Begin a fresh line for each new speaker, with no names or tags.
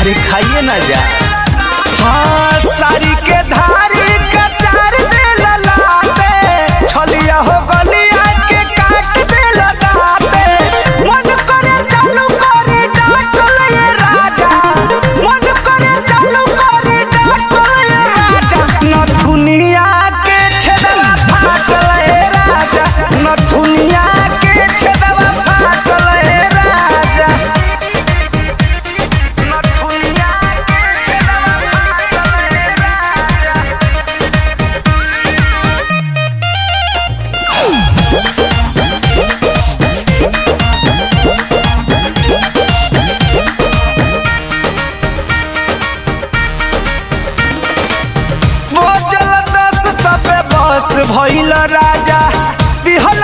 अरे खाइए ना जा।
हाँ साड़ी के धारी कचार दे ललाते, छलिया हो गलिया के काट दे लगाते। मन करे चालू करे डांटल ये राजा, मन करे चालू करे डांटल ये राजा। नथुनिया के छेदवा फाटल ये राजा, नथुनिया के छेदवा फाटल ये राजा। नथुनिया के छेदवा फाटल ये राजा। वो जलदस सबे बस भइल राजा, दिहल